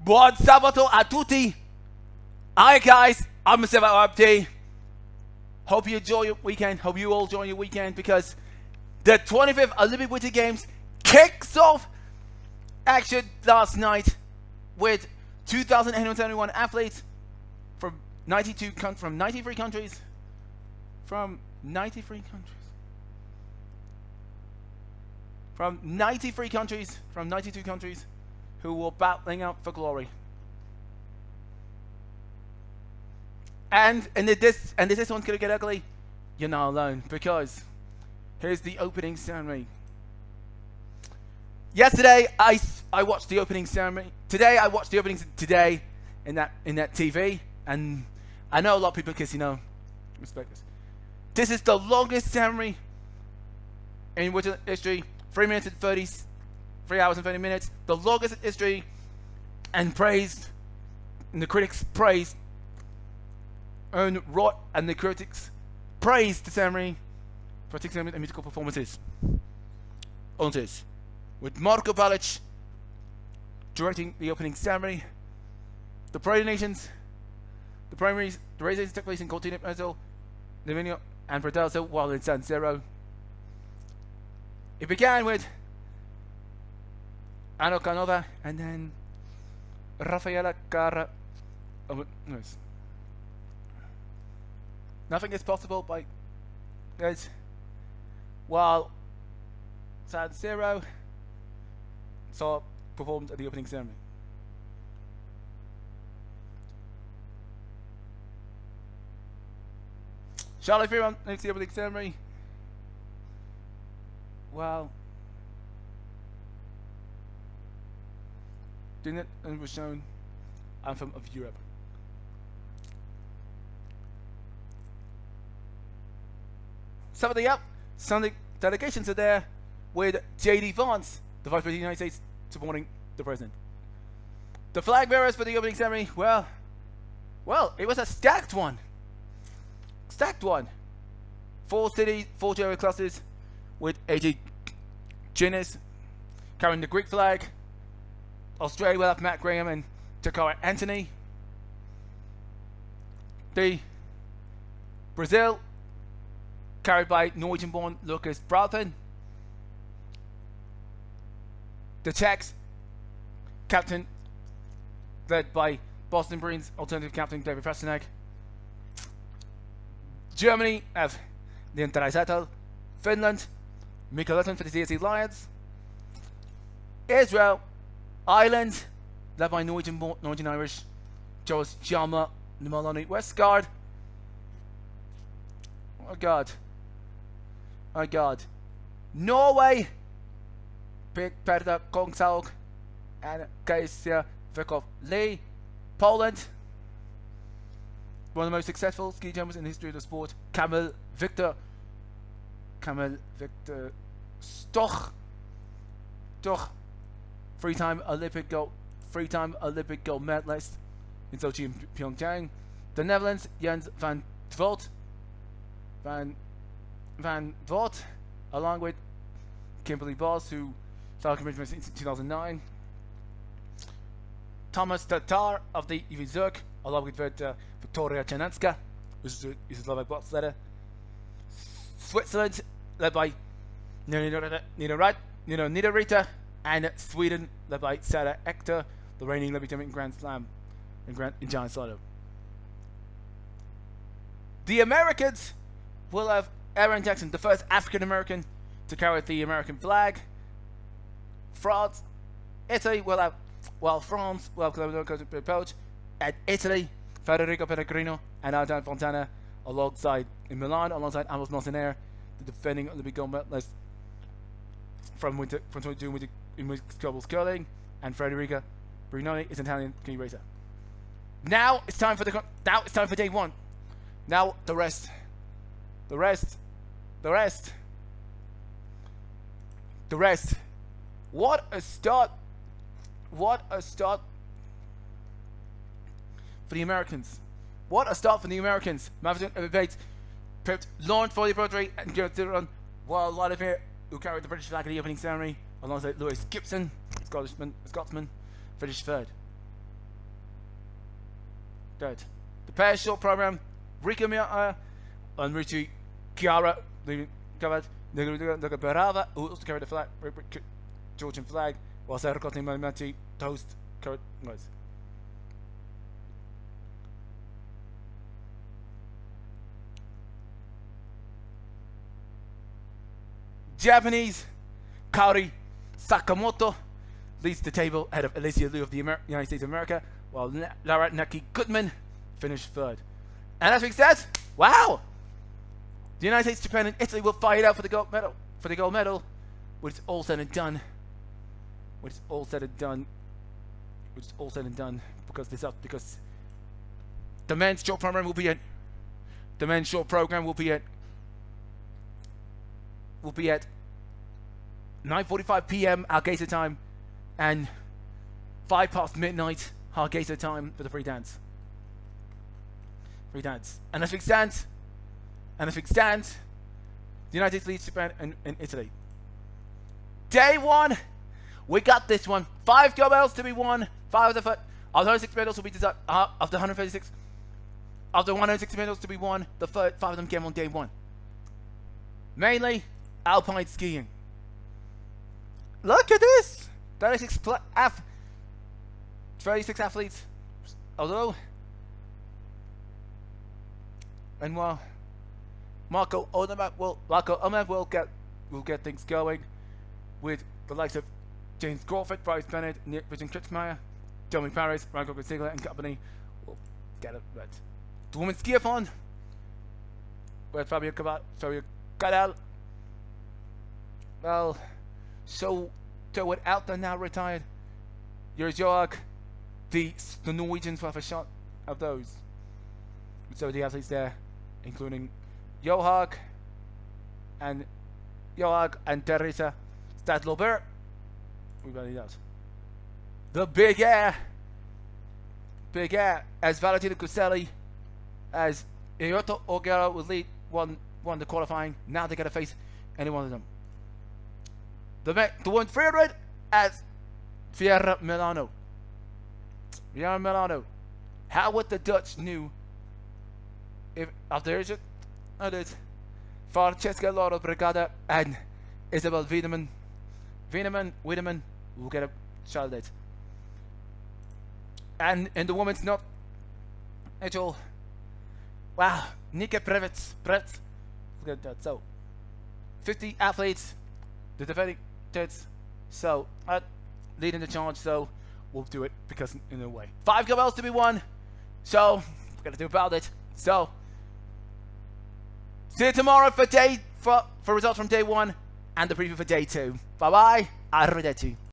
Buon Sabato a tutti. Hi guys, I'm Mustafa Aw-Abdi. Hope you enjoy your weekend. Hope you all enjoy your weekend because the 25th Olympic Winter Games kicks off action last night with 2,871 athletes from 93 countries. From 93 countries, from 92 countries, who were battling out for glory. And if this one's gonna get ugly, you're not alone, because here's the opening ceremony. Yesterday I watched the opening ceremony. Today I watched the opening today in that TV, and I know a lot of people, because respect this. This is the longest ceremony in winter history. 3 hours and 30 minutes. The longest in history, and praised, and the critics praised, and the critics praised the ceremony for its and musical performances. On this, with Marko Balic directing the opening ceremony. The Parade of Nations, the races took place in Cortina, Brazil, Milano and Cortina, while in San Siro. It began with Ano Canova and then Rafaela Cara. Oh, nice. Nothing is possible by guys. While San Siro saw performed at the opening ceremony. Charlie Freeman next to the opening ceremony. Well, doing it and was shown Anthem of Europe. Some of the delegations are there with J.D. Vance, the Vice President of the United States, supporting the President. The flag bearers for the opening ceremony, well, it was a stacked one. 4 cities, 4 chariot clusters, with AJ Guinness carrying the Greek flag. Australia will have Matt Graham and Takara Anthony. The Brazil carried by Norwegian-born Lucas Brathen. The Czechs captain led by Boston Bruins alternative captain David Pastrnak. Germany have Leon Draisaitl. Finland, Mikael Lutton for the CSC Lions. Israel, Ireland, led by Norwegian Irish Joris Hjalmar Maloney Westgard. Oh God. Norway, Peter Kongshaug and Kasia Vekov Lee. Poland, one of the most successful ski jumpers in the history of the sport, Kamil Victor Stoch, three-time Olympic gold medalist in Sochi and Pyeongchang. The Netherlands, Jens van Voort, along with Kimberly Boss, who started commitment in 2009. Thomas Tatar of the EV Zurich, along with Victoria Chananska, who's a Slovak bobsledder. Switzerland, led by Nina Rita, and Sweden, led by Sarah Ekter, the reigning Olympic champion in Grand Slam in giant slalom. The Americans will have Aaron Jackson, the first African American to carry the American flag. Italy will have Claudio Coach, and Italy, Federico Pellegrino and Adrian Fontana in Milan, alongside Amos Martinaire, the defending Olympic gold medalist from 2022 in mixed doubles curling, and Federica Brignoni is an Italian ski racer. Now it's time for day one. Now the rest. What a start for the Americans. Maverick Bates picked Lauren Foley Broderick and Garrett Dillon, while Latimer, who carried the British flag at the opening ceremony, alongside Lewis Gibson, Scotsman, finished third. Third. The pair short program, Rico Miata and Richie Chiara, covered. Look Brava, who also carried the flag, Georgian flag, while Sarah Cotton Machi toast carried noise. Japanese Kaori Sakamoto leads the table ahead of Alicia Liu of the United States of America, while Lara Naki Goodman finished third. And as we said, wow! The United States, Japan, and Italy will fight it out for the gold medal. For the gold medal, when it's all said and done. When it's all said and done. When it's all said and done, because the men's short program will be at. The men's short program will be at 9:45 p.m. Hargeisa time, and 5 past midnight Hargeisa time for the free dance. Free dance. And as it stands, the United States, Japan, and Italy. Day one, we got this one. 5 gold medals to be won. 5 of the 106 medals will be decided of the 136. Of the 160 medals to be won, the 5 of them came on day one. Mainly alpine skiing. Look at this! 36 athletes. Although, and well, Marco Odermatt will get things going with the likes of James Crawford, Bryce Bennett, Richard Kritzmeyer, Jeremy Paris, Franco Consigla and company will get it right. The women's skiathlon, where Fabio Cadal, well, so without the now retired Jörg, the Norwegians will have a shot of those. So the athletes there, including Johaug and Teresa Stadlober. We really knows. The big air, as Valentina Cuselli, as Ioto Ogero will lead won the qualifying. Now they gotta face any one of them. The 100 as Fiera Milano. How would the Dutch knew if after it? I did. Francesca Laura Brigada and Isabel Wiedemann will get a shot at it. And in the women's not at all. Wow, Nika Prevets. Look at that. So 50 athletes, the defending tits. So leading the charge, so we'll do it because in a way. 5 gold medals to be won. So we're gonna do about it. So see you tomorrow for results from day 1 and the preview for day 2. Bye bye. Arrivederci.